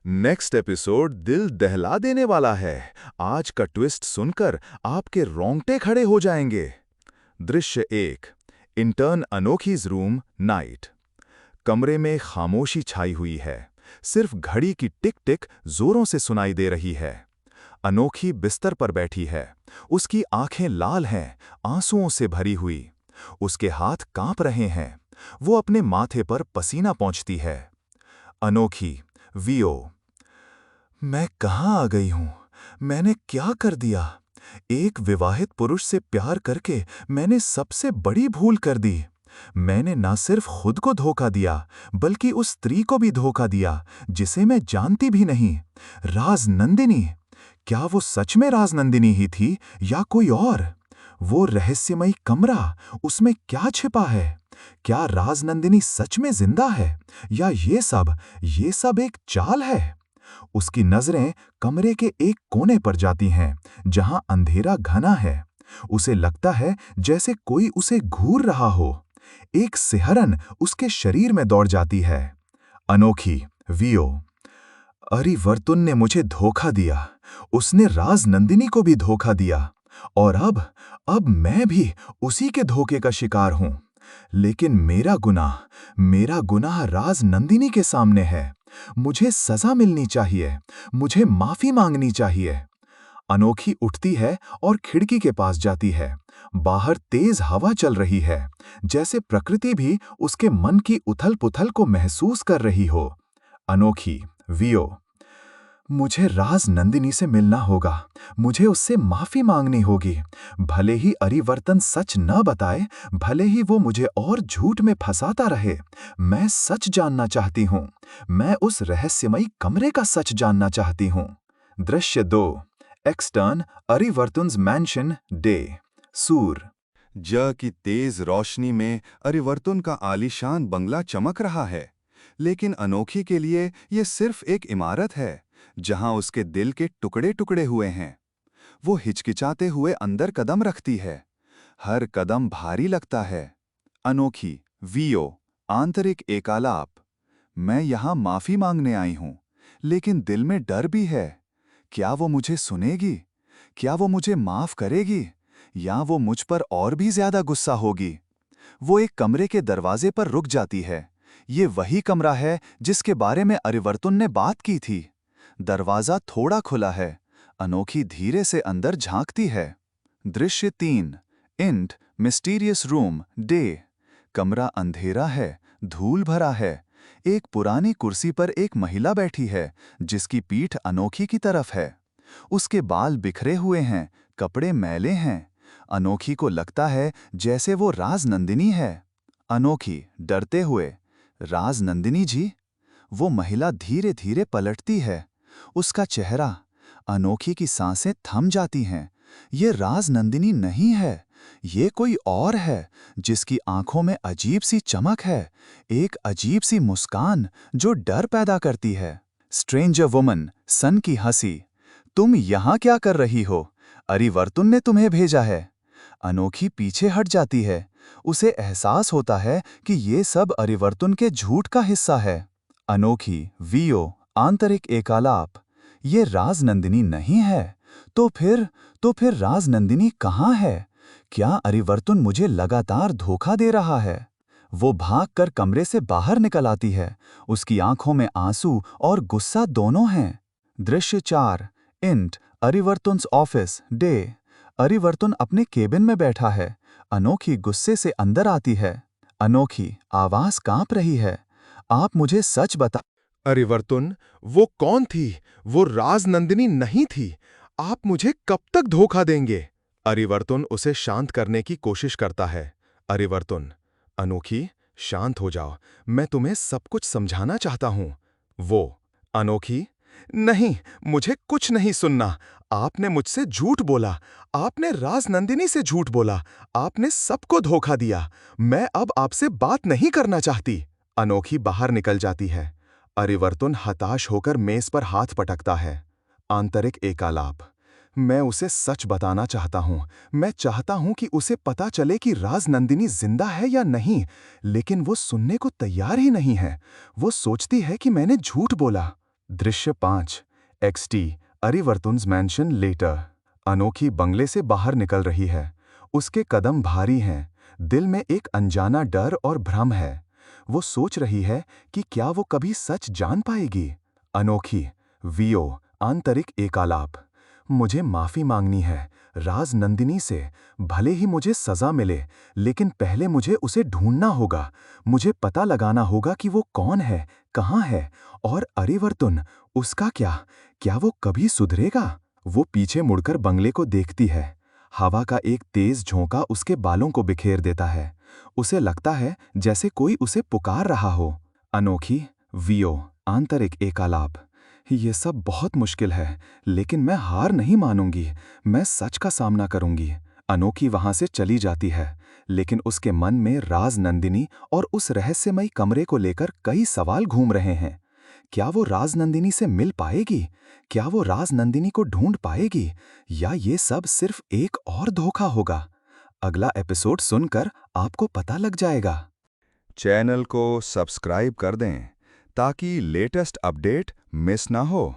Next episode दिल दहला देने वाला है। आज का ट्विस्ट सुनकर आपके रोंगटे खड़े हो जाएंगे। दृश्य 1। इंटर्न अनोखीज रूम, नाइट। कमरे में खामोशी छाई हुई है। सिर्फ घड़ी की टिक टिक जोरों से सुनाई दे रही है। अनोखी बिस्तर पर बैठी है। उसकी आंखें लाल हैं, आंसुओं से भरी हुई। उसके हाथ कांप रहे हैं। वो अपने माथे पर पसीना पोंछती है। अनोखी, वीओ। मैं कहाँ आ गई हूँ? मैंने क्या कर दिया? एक विवाहित पुरुष से प्यार करके मैंने सबसे बड़ी भूल कर दी। मैंने ना सिर्फ खुद को धोखा दिया, बल्कि उस स्त्री को भी धोखा दिया जिसे मैं जानती भी नहीं। राजनंदिनी। क्या वो सच में राजनंदिनी ही थी या कोई और? वो रहस्यमयी कमरा, उसमें क्या छिपा है? क्या राजनंदिनी सच में जिंदा है या ये सब एक चाल है? उसकी नजरें कमरे के एक कोने पर जाती हैं, जहां अंधेरा घना है। उसे लगता है जैसे कोई उसे घूर रहा हो। एक सिहरन उसके शरीर में दौड़ जाती है। अनोखी, वीओ। अरिवर्तुन ने मुझे धोखा दिया। उसने राजनंदिनी को भी धोखा दिया। और अब मैं भी उसी के धोखे का शिकार हूं। लेकिन मेरा गुनाह राजनंदिनी के सामने है। मुझे सजा मिलनी चाहिए। मुझे माफी मांगनी चाहिए। अनोखी उठती है और खिड़की के पास जाती है। बाहर तेज हवा चल रही है, जैसे प्रकृति भी उसके मन की उथल-पुथल को महसूस कर रही हो। अनोखी, वीओ। मुझे राजनंदिनी से मिलना होगा। मुझे उससे माफी मांगनी होगी। भले ही अरिवर्तन सच न बताए, भले ही वो मुझे और झूठ में फंसाता रहे, मैं सच जानना चाहती हूँ। मैं उस रहस्यमयी कमरे का सच जानना चाहती हूँ। दृश्य 2। एक्सटर्न अरिवर्तुन्स मैंशन, डे। सूर। ज की तेज रोशनी में अरिवर्तुन का आलीशान बंगला चमक रहा है। लेकिन अनोखी के लिए ये सिर्फ एक इमारत है, जहां उसके दिल के टुकड़े टुकड़े हुए हैं। वो हिचकिचाते हुए अंदर कदम रखती है। हर कदम भारी लगता है। अनोखी, वीओ। आंतरिक एकालाप। मैं यहां माफी मांगने आई हूं, लेकिन दिल में डर भी है। क्या वो मुझे सुनेगी? क्या वो मुझे माफ करेगी? या वो मुझ पर और भी ज्यादा गुस्सा होगी? वो एक कमरे के दरवाजे पर रुक जाती है। ये वही कमरा है जिसके बारे में अरिवर्तुन ने बात की थी। दरवाजा थोड़ा खुला है। अनोखी धीरे से अंदर झांकती है। दृश्य 3। Int mysterious room, day. कमरा अंधेरा है, धूल भरा है। एक पुरानी कुर्सी पर एक महिला बैठी है, जिसकी पीठ अनोखी की तरफ है। उसके बाल बिखरे हुए हैं, कपड़े मैले हैं। अनोखी को लगता है जैसे वो राजनंदिनी है। अनोखी, डरते हुए, राजनंदिनी जी? वो महिला धीरे धीरे पलटती है। उसका चेहरा। अनोखी की सांसें थम जाती हैं। ये राजनंदिनी नहीं है। ये कोई और है, जिसकी आंखों में अजीब सी चमक है, एक अजीब सी मुस्कान जो डर पैदा करती है। स्ट्रेंजर वुमन, सन की हंसी। तुम यहाँ क्या कर रही हो? अरिवर्तुन ने तुम्हें भेजा है। अनोखी पीछे हट जाती है। उसे एहसास होता है कि ये सब अरिवर्तुन के झूठ का हिस्सा है। अनोखी, वीओ। आंतरिक एकालाप। ये राजनंदिनी नहीं है। तो फिर राजनंदिनी कहाँ है? क्या अरिवर्तुन मुझे लगातार धोखा दे रहा है? वो भागकर कमरे से बाहर निकल आती है। उसकी आंखों में आंसू और गुस्सा दोनों हैं। दृश्य 4। इंट अरिवर्तुन्स ऑफिस, डे। अरिवर्तुन अपने केबिन में बैठा है। अनोखी गुस्से से अंदर आती है। अनोखी, आवाज कांप रही है। आप मुझे सच बता। अरिवर्तुन, वो कौन थी? वो राजनंदिनी नहीं थी। आप मुझे कब तक धोखा देंगे? अरिवर्तुन उसे शांत करने की कोशिश करता है। अरिवर्तुन, अनोखी, शांत हो जाओ। मैं तुम्हें सब कुछ समझाना चाहता हूं। वो, अनोखी, नहीं, मुझे कुछ नहीं सुनना। आपने मुझसे झूठ बोला। आपने राजनंदिनी से झूठ बोला। आपने सबको धोखा दिया। मैं अब आपसे बात नहीं करना चाहती। अनोखी बाहर निकल जाती है। अरिवर्तुन हताश होकर मेज पर हाथ पटकता है। आंतरिक एकालाप। मैं उसे सच बताना चाहता हूं। मैं चाहता हूं कि उसे पता चले कि राजनंदिनी जिंदा है या नहीं, लेकिन वो सुनने को तैयार ही नहीं है। वो सोचती है कि मैंने झूठ बोला। दृश्य 5 XT अरिवर्तुन्स मैंशन लेटर। अनोखी बंगले से बाहर निकल रही है। उसके कदम भारी हैं, दिल में एक अनजाना डर और भ्रम है। वो सोच रही है कि क्या वो कभी सच जान पाएगी। अनोखी वीओ आंतरिक एकालाप। मुझे माफी मांगनी है राज नंदिनी से। भले ही मुझे सजा मिले, लेकिन पहले मुझे उसे ढूंढना होगा। मुझे पता लगाना होगा कि वो कौन है, कहाँ है, और अरिवर्तुन, उसका क्या? क्या वो कभी सुधरेगा? वो पीछे मुड़कर बंगले को देखती है। हवा का एक तेज झोंका उसके बालों को बिखेर देता है। उसे लगता है जैसे कोई उसे पुकार रहा हो। अनोखी वीओ आंतरिक एकालाप। ये सब बहुत मुश्किल है, लेकिन मैं हार नहीं मानूंगी। मैं सच का सामना करूंगी। अनोखी वहां से चली जाती है, लेकिन उसके मन में राज नंदिनी और उस रहस्यमयी कमरे को लेकर कई सवाल घूम रहे हैं। क्या वो राज नंदिनी से मिल पाएगी? क्या वो राज नंदिनी को ढूंढ पाएगी? या ये सब सिर्फ एक और धोखा होगा? अगला एपिसोड सुनकर आपको पता लग जाएगा। चैनल को सब्सक्राइब कर दें ताकि लेटेस्ट अपडेट मिस ना हो।